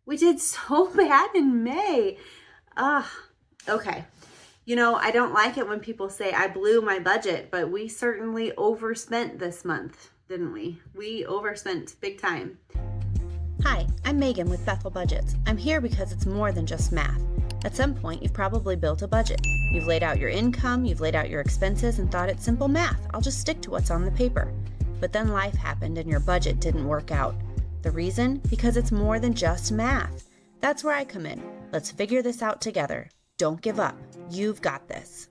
We did so bad in May. Ugh. Okay. I don't like it when people say I blew my budget, but we certainly overspent this month, didn't we? We overspent big time. Hi, I'm Megan with Bethel Budgets. I'm here because it's more than just math. At some point, you've probably built a budget. You've laid out your income, you've laid out your expenses, and thought it's simple math. I'll just stick to what's on the paper. But then life happened and your budget didn't work out. The reason? Because it's more than just math. That's where I come in. Let's figure this out together. Don't give up. You've got this.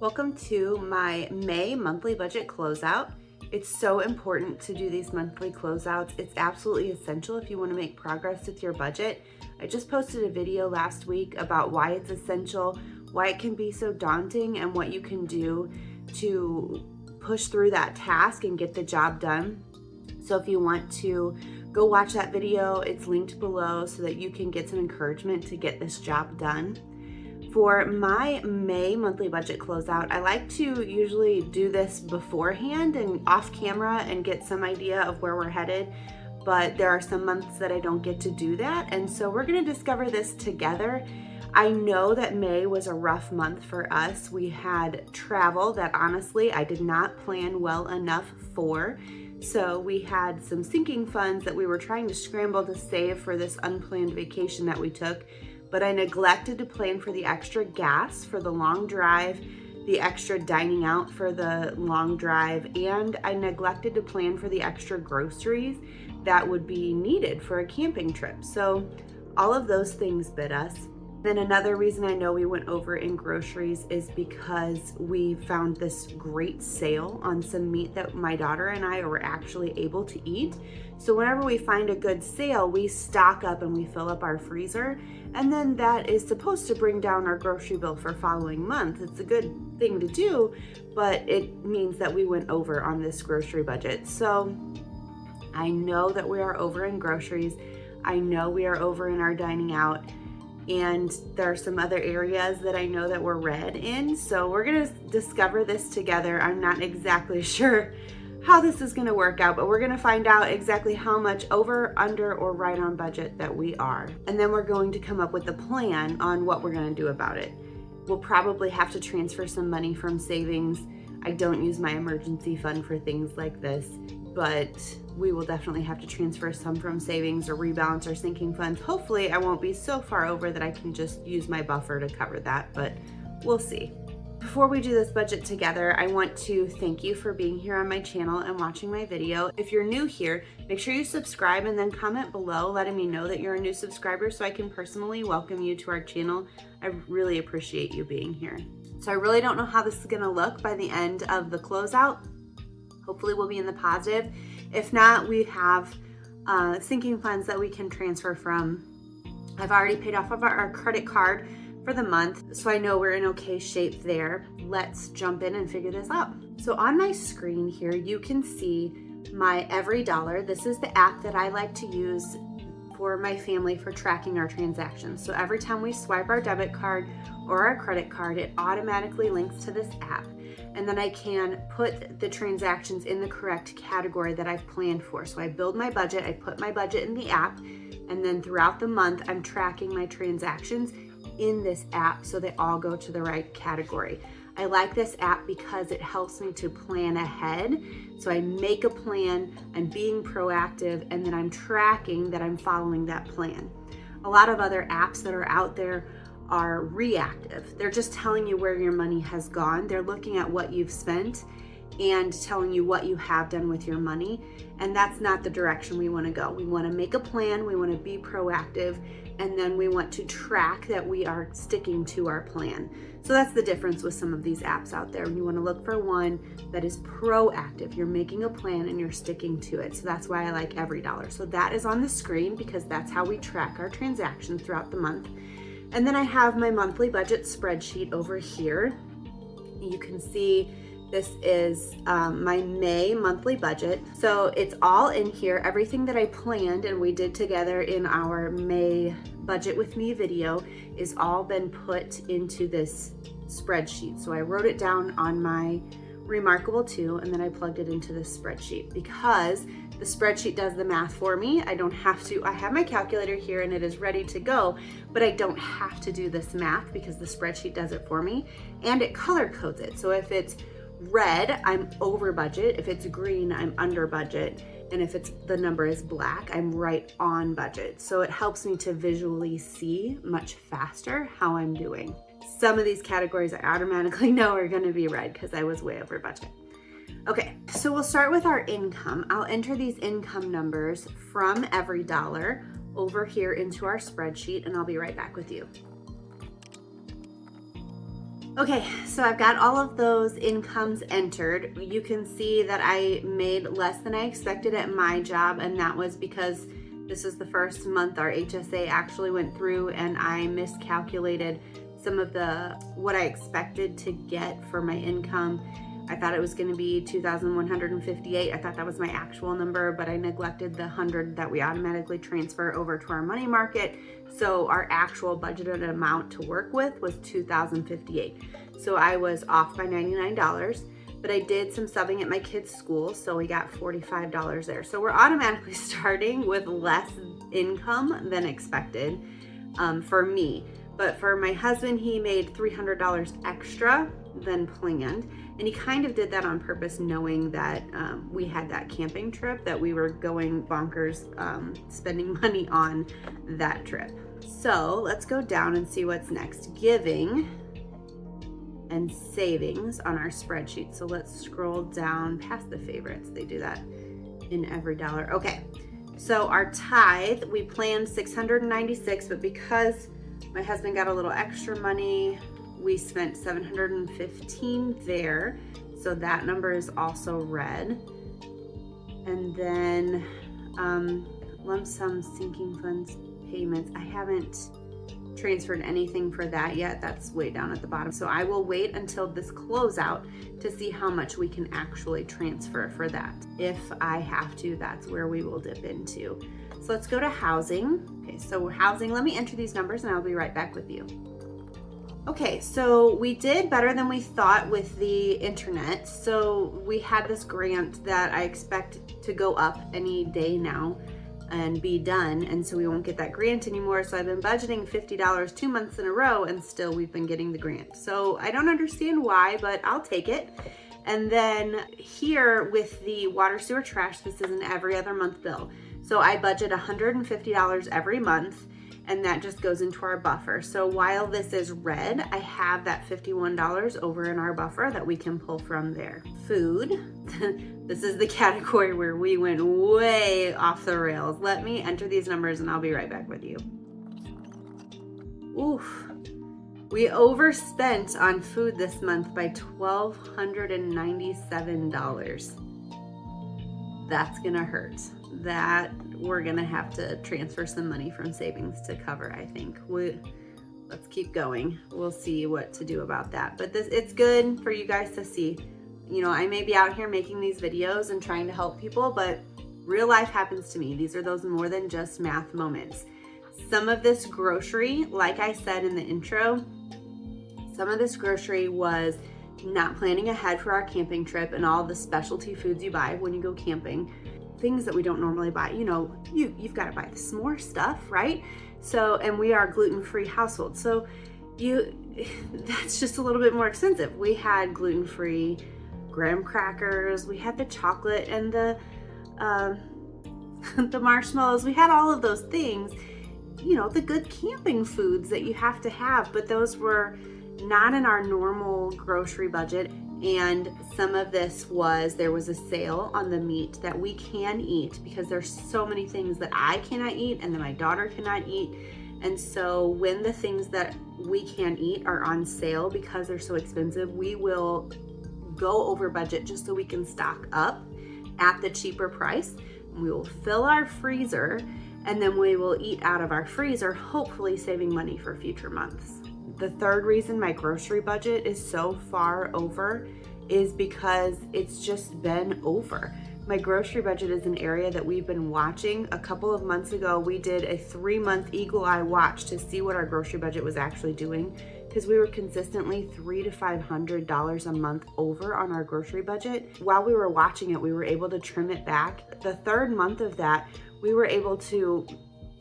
Welcome to my May monthly budget closeout. It's so important to do these monthly closeouts. It's absolutely essential if you want to make progress with your budget. I just posted a video last week about why it's essential, why it can be so daunting, and what you can do to push through that task and get the job done. So if you want to go watch that video, it's linked below so that you can get some encouragement to get this job done. For my May monthly budget closeout, I like to usually do this beforehand and off camera and get some idea of where we're headed, but there are some months that I don't get to do that, and so we're going to discover this together. I know that May was a rough month for us. We had travel that honestly I did not plan well enough for. So we had some sinking funds that we were trying to scramble to save for this unplanned vacation that we took, but I neglected to plan for the extra gas for the long drive, the extra dining out for the long drive, and I neglected to plan for the extra groceries that would be needed for a camping trip. So all of those things bit us. Then another reason I know we went over in groceries is because we found this great sale on some meat that my daughter and I were actually able to eat. So whenever we find a good sale, we stock up and we fill up our freezer. And then that is supposed to bring down our grocery bill for following month. It's a good thing to do, but it means that we went over on this grocery budget. So I know that we are over in groceries. I know we are over in our dining out. And there are some other areas that I know that we're red in. So we're going to discover this together. I'm not exactly sure how this is going to work out, but we're going to find out exactly how much over, under, or right on budget that we are. And then we're going to come up with a plan on what we're going to do about it. We'll probably have to transfer some money from savings. I don't use my emergency fund for things like this, but we will definitely have to transfer some from savings or rebalance our sinking funds. Hopefully I won't be so far over that I can just use my buffer to cover that, but we'll see. Before we do this budget together, I want to thank you for being here on my channel and watching my video. If you're new here, make sure you subscribe and then comment below letting me know that you're a new subscriber so I can personally welcome you to our channel. I really appreciate you being here. So I really don't know how this is gonna look by the end of the closeout. Hopefully we'll be in the positive. If not, we have sinking funds that we can transfer from. I've already paid off of our credit card for the month, so I know we're in okay shape there. Let's jump in and figure this out. So on my screen here, you can see my Every Dollar. This is the app that I like to use for my family for tracking our transactions. So every time we swipe our debit card or our credit card, it automatically links to this app. And then I can put the transactions in the correct category that I've planned for. So I build my budget, I put my budget in the app, and then throughout the month, I'm tracking my transactions in this app so they all go to the right category. I like this app because it helps me to plan ahead. So I make a plan, I'm being proactive, and then I'm tracking that I'm following that plan. A lot of other apps that are out there are reactive. They're just telling you where your money has gone. They're looking at what you've spent and telling you what you have done with your money. And that's not the direction we want to go. We want to make a plan, we want to be proactive, and then we want to track that we are sticking to our plan. So that's the difference with some of these apps out there. You want to look for one that is proactive. You're making a plan and you're sticking to it. So that's why I like Every Dollar. So that is on the screen because that's how we track our transactions throughout the month. And then I have my monthly budget spreadsheet over here. You can see this is my May monthly budget. So it's all in here. Everything that I planned and we did together in our May Budget With Me video is all been put into this spreadsheet. So I wrote it down on my Remarkable 2 and then I plugged it into this spreadsheet because The spreadsheet does the math for me. I don't have to. I have my calculator here and it is ready to go, but I don't have to do this math because the spreadsheet does it for me, and it color codes it. So if it's red, I'm over budget. If it's green, I'm under budget. And if the number is black, I'm right on budget. So it helps me to visually see much faster how I'm doing. Some of these categories I automatically know are gonna be red because I was way over budget. Okay, so we'll start with our income. I'll enter these income numbers from every dollar over here into our spreadsheet, and I'll be right back with you. Okay, so I've got all of those incomes entered. You can see that I made less than I expected at my job, and that was because this is the first month our HSA actually went through and I miscalculated some of what I expected to get for my income. I thought it was going to be $2,158. I thought that was my actual number, but I neglected the 100 that we automatically transfer over to our money market. So our actual budgeted amount to work with was $2,058. So I was off by $99, but I did some subbing at my kids' school, so we got $45 there. So we're automatically starting with less income than expected for me. But for my husband, he made $300 extra than planned. And he kind of did that on purpose, knowing that we had that camping trip that we were going bonkers, spending money on that trip. So let's go down and see what's next. Giving and savings on our spreadsheet. So let's scroll down past the favorites. They do that in every dollar. Okay, so our tithe, we planned $696, but because my husband got a little extra money, we spent $715 there. So that number is also red. And then lump sum sinking funds payments. I haven't transferred anything for that yet. That's way down at the bottom. So I will wait until this closeout to see how much we can actually transfer for that. If I have to, that's where we will dip into. So let's go to housing. Okay, so housing, let me enter these numbers and I'll be right back with you. Okay, so we did better than we thought with the internet. So we had this grant that I expect to go up any day now and be done, and so we won't get that grant anymore. So I've been budgeting $50 2 months in a row, and still we've been getting the grant. So I don't understand why, but I'll take it. And then here with the water, sewer, trash, this is an every other month bill. So I budget $150 every month, and that just goes into our buffer. So while this is red, I have that $51 over in our buffer that we can pull from there. Food, this is the category where we went way off the rails. Let me enter these numbers and I'll be right back with you. Oof, we overspent on food this month by $1,297. That's gonna hurt. That we're gonna have to transfer some money from savings to cover, I think. Let's keep going. We'll see what to do about that. But it's good for you guys to see. You know, I may be out here making these videos and trying to help people, but real life happens to me. These are those more than just math moments. Some of this grocery, like I said in the intro, some of this grocery was not planning ahead for our camping trip and all the specialty foods you buy when you go camping. Things that we don't normally buy. You know, you've got to buy the s'more stuff, right? So, and we are a gluten-free household. So that's just a little bit more expensive. We had gluten-free graham crackers, we had the chocolate and the marshmallows. We had all of those things, you know, the good camping foods that you have to have, but those were not in our normal grocery budget. And some of this there was a sale on the meat that we can eat, because there's so many things that I cannot eat and that my daughter cannot eat. And so when the things that we can eat are on sale because they're so expensive, we will go over budget just so we can stock up at the cheaper price. We will fill our freezer and then we will eat out of our freezer, hopefully saving money for future months. The third reason my grocery budget is so far over is because it's just been over. My grocery budget is an area that we've been watching. A couple of months ago, we did a 3-month eagle eye watch to see what our grocery budget was actually doing. because we were consistently $300 to $500 a month over on our grocery budget. While we were watching it, we were able to trim it back. The third month of that, we were able to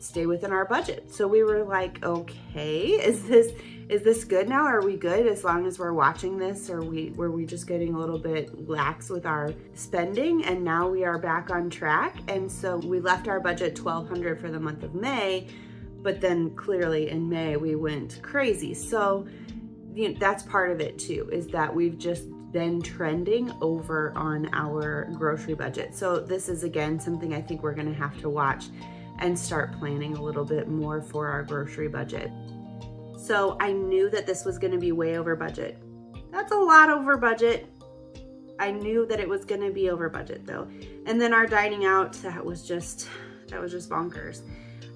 stay within our budget. So we were like, okay, is this good now? Are we good as long as we're watching this? Or were we just getting a little bit lax with our spending? And now we are back on track. And so we left our budget $1,200 for the month of May, but then clearly in May we went crazy. So that's part of it too, is that we've just been trending over on our grocery budget. So this is again something I think we're gonna have to watch and start planning a little bit more for our grocery budget. So I knew that this was gonna be way over budget. That's a lot over budget. I knew that it was gonna be over budget though. And then our dining out, that was just bonkers.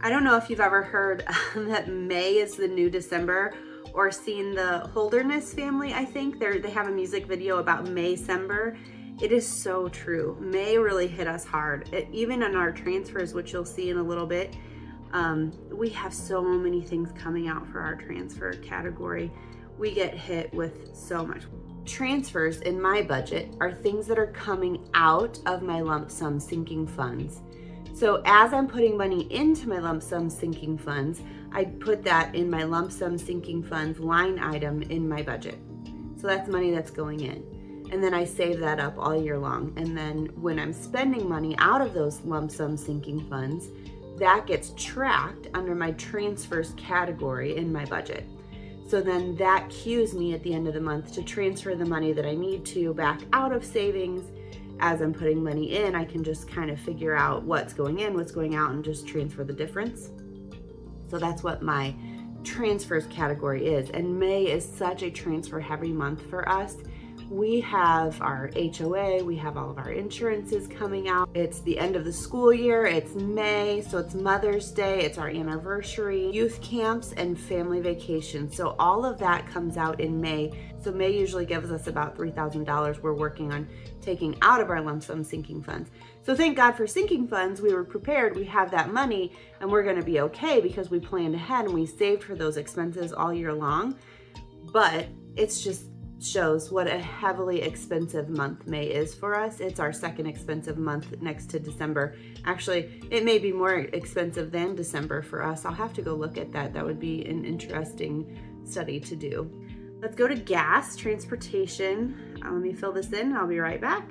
I don't know if you've ever heard that May is the new December, or seen the Holderness family, I think. They have a music video about May-cember. It is so true. May really hit us hard. Even in our transfers, which you'll see in a little bit, we have so many things coming out for our transfer category. We get hit with so much. Transfers in my budget are things that are coming out of my lump sum sinking funds. So as I'm putting money into my lump sum sinking funds, I put that in my lump sum sinking funds line item in my budget. So that's money that's going in. And then I save that up all year long. And then when I'm spending money out of those lump sum sinking funds, that gets tracked under my transfers category in my budget. So then that cues me at the end of the month to transfer the money that I need to back out of savings. As I'm putting money in, I can just kind of figure out what's going in, what's going out, and just transfer the difference. So that's what my transfers category is. And May is such a transfer heavy month for us. We have our HOA, we have all of our insurances coming out. It's the end of the school year, it's May, so it's Mother's Day, it's our anniversary, youth camps, and family vacation. So all of that comes out in May. So May usually gives us about $3,000 we're working on taking out of our lump sum sinking funds. So thank God for sinking funds, we were prepared, we have that money, and we're gonna be okay because we planned ahead and we saved for those expenses all year long. But it's just shows what a heavily expensive month May is for us. It's our second expensive month next to December. Actually, it may be more expensive than December for us. I'll have to go look at that. That would be an interesting study to do. Let's go to gas, transportation. Let me fill this in. I'll be right back.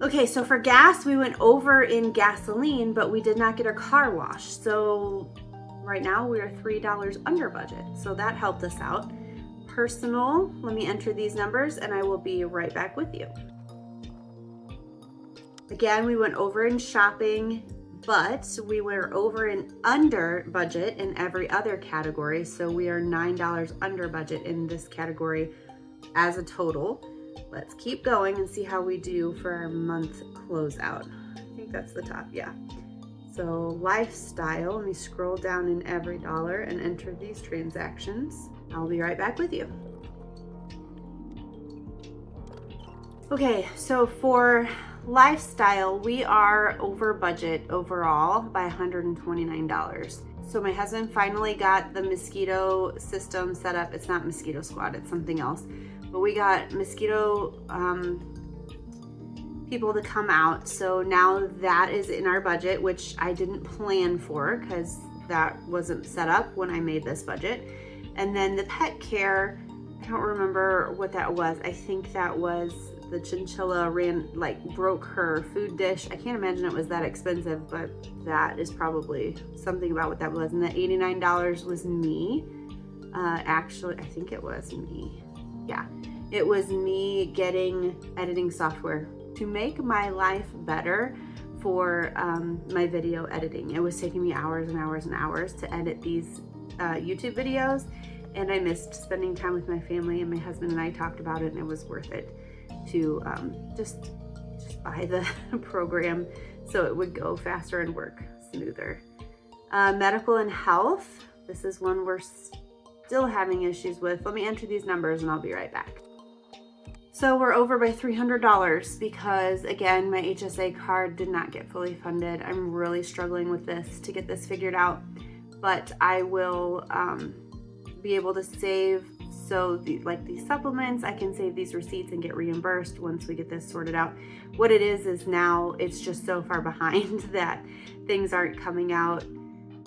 Okay, so for gas, we went over in gasoline, but we did not get our car washed. So right now we are $3 under budget. So that helped us out. Personal, let me enter these numbers and I will be right back with you. Again, we went over in shopping, but we were over and under budget in every other category. So we are $9 under budget in this category as a total. Let's keep going and see how we do for our month closeout. I think that's the top, yeah. So lifestyle, let me scroll down in every dollar and enter these transactions. I'll be right back with you. Okay, so for lifestyle, we are over budget overall by $129. So my husband finally got the mosquito system set up. It's not Mosquito Squad, it's something else. But we got mosquito people to come out. So now that is in our budget, which I didn't plan for because that wasn't set up when I made this budget. And then the pet care, I don't remember what that was. I think that was the chinchilla broke her food dish. I can't imagine it was that expensive, but that is probably something about what that was. And the $89 was me. Actually, I think it was me. Yeah, it was me getting editing software to make my life better for my video editing. It was taking me hours and hours and hours to edit these YouTube videos, and I missed spending time with my family, and my husband and I talked about it, and it was worth it to just buy the program so it would go faster and work smoother. Medical and health, this is one we're still having issues with. Let me enter these numbers and I'll be right back. So we're over by $300 because, again, my HSA card did not get fully funded. I'm really struggling with this to get this figured out, but I will be able to save So like these supplements, I can save these receipts and get reimbursed once we get this sorted out. What it is now it's just so far behind that things aren't coming out,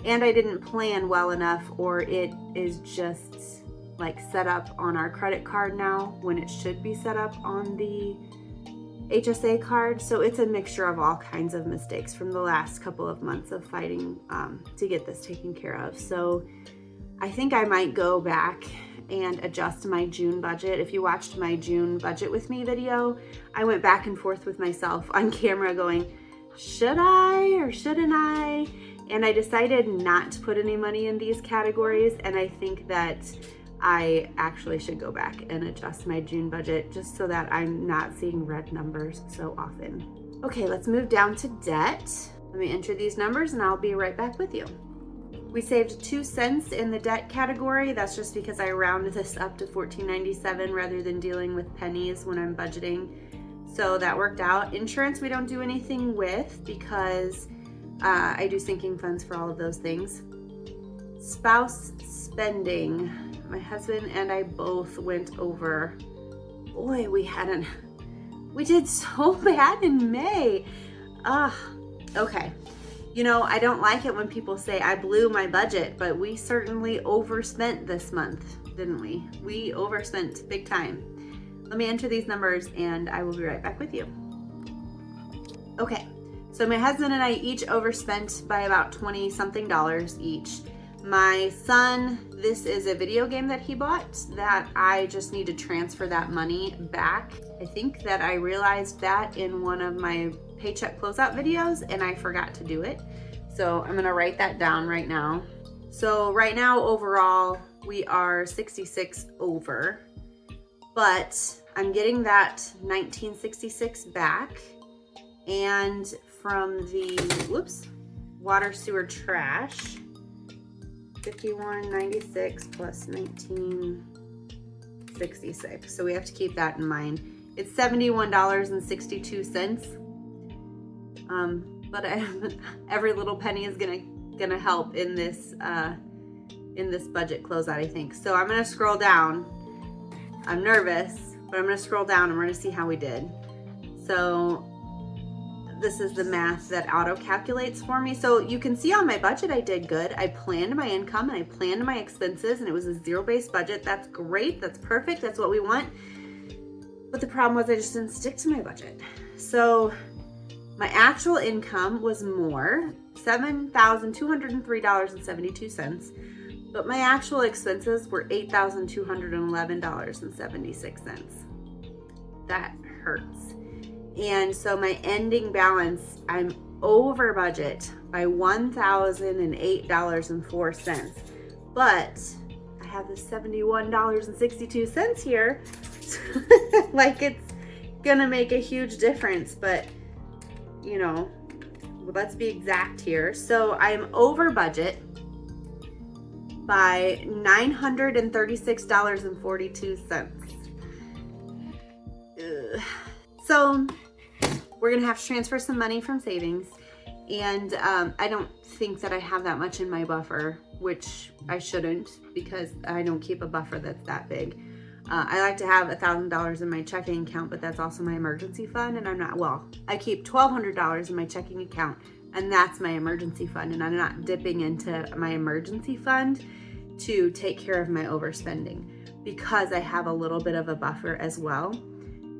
and I didn't plan well enough, or it is just like set up on our credit card now when it should be set up on the HSA card. So it's a mixture of all kinds of mistakes from the last couple of months of fighting to get this taken care of. So I think I might go back and adjust my June budget. If you watched my June budget with me video, I went back and forth with myself on camera going, should I or shouldn't I? And I decided not to put any money in these categories, and I think that I actually should go back and adjust my June budget just so that I'm not seeing red numbers so often. Okay, let's move down to debt. Let me enter these numbers and I'll be right back with you. We saved 2 cents in the debt category. That's just because I rounded this up to $14.97 rather than dealing with pennies when I'm budgeting. So that worked out. Insurance we don't do anything with because I do sinking funds for all of those things. Spouse spending. My husband and I both went over. Boy, we did so bad in May. Okay. You know, I don't like it when people say I blew my budget, but we certainly overspent this month, didn't we? We overspent big time. Let me enter these numbers and I will be right back with you. Okay, so my husband and I each overspent by about $20-something each. My son, this is a video game that he bought that I just need to transfer that money back. I think that I realized that in one of my paycheck closeout videos and I forgot to do it. So I'm gonna write that down right now. So right now overall we are 66 over, but I'm getting that 1966 back, and from the water sewer trash, 5196 plus 1966. So we have to keep that in mind. It's $71.62. But every little penny is gonna help in this budget closeout, I think. So I'm gonna scroll down. I'm nervous, but I'm gonna scroll down and we're gonna see how we did. So this is the math that auto calculates for me. So you can see on my budget I did good. I planned my income and I planned my expenses, and it was a zero-based budget. That's great. That's perfect. That's what we want. But the problem was I just didn't stick to my budget. So my actual income was more, $7,203.72, but my actual expenses were $8,211.76. That hurts. And so my ending balance, I'm over budget by $1,008.04, but I have the $71.62 here. Like it's gonna make a huge difference, but you know, let's be exact here. So I'm over budget by $936.42. So we're gonna have to transfer some money from savings, and I don't think that I have that much in my buffer, which I shouldn't, because I don't keep a buffer that's that big. I like to have $1,000 in my checking account, but that's also my emergency fund, and I keep $1,200 in my checking account, and that's my emergency fund, and I'm not dipping into my emergency fund to take care of my overspending because I have a little bit of a buffer as well,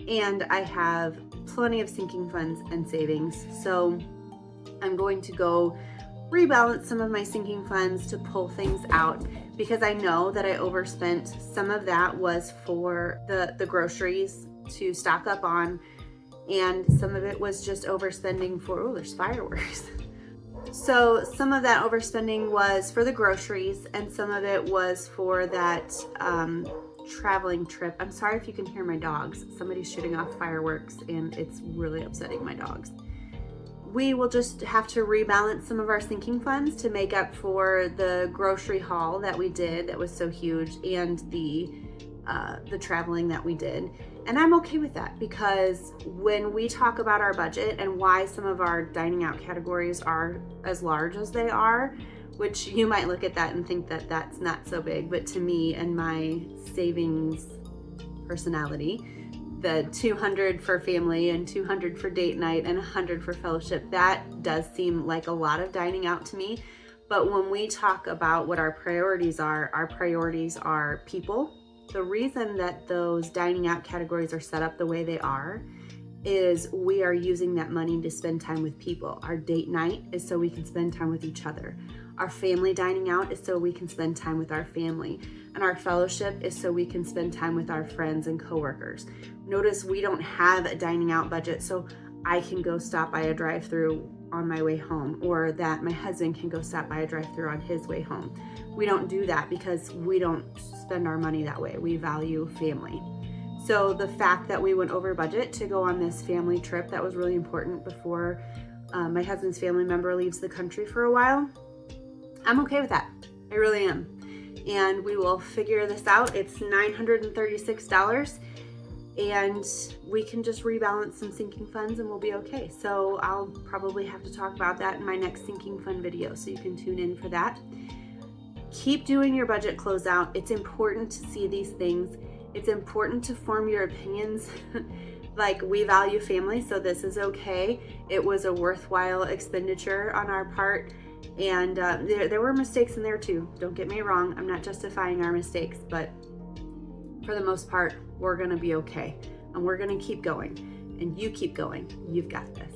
and I have plenty of sinking funds and savings. So I'm going to go rebalance some of my sinking funds to pull things out, because I know that I overspent. Some of that was for the groceries to stock up on, and some of it was just overspending for, there's fireworks. So some of that overspending was for the groceries, and some of it was for that traveling trip. I'm sorry if you can hear my dogs. Somebody's shooting off fireworks and it's really upsetting my dogs. We will just have to rebalance some of our sinking funds to make up for the grocery haul that we did that was so huge, and the traveling that we did. And I'm okay with that, because when we talk about our budget and why some of our dining out categories are as large as they are, which you might look at that and think that that's not so big, but to me and my savings personality, the $200 for family and $200 for date night and $100 for fellowship, that does seem like a lot of dining out to me. But when we talk about what our priorities are people. The reason that those dining out categories are set up the way they are is we are using that money to spend time with people. Our date night is so we can spend time with each other. Our family dining out is so we can spend time with our family. And our fellowship is so we can spend time with our friends and coworkers. Notice we don't have a dining out budget so I can go stop by a drive-thru on my way home, or that my husband can go stop by a drive-thru on his way home. We don't do that because we don't spend our money that way. We value family. So the fact that we went over budget to go on this family trip, that was really important before my husband's family member leaves the country for a while, I'm okay with that. I really am. And we will figure this out. It's $936 and we can just rebalance some sinking funds and we'll be okay. So I'll probably have to talk about that in my next sinking fund video, so you can tune in for that. Keep doing your budget closeout. It's important to see these things. It's important to form your opinions. Like, we value family, so this is okay. It was a worthwhile expenditure on our part. And there were mistakes in there too. Don't get me wrong. I'm not justifying our mistakes, but for the most part, we're going to be okay. And we're going to keep going. And you keep going. You've got this.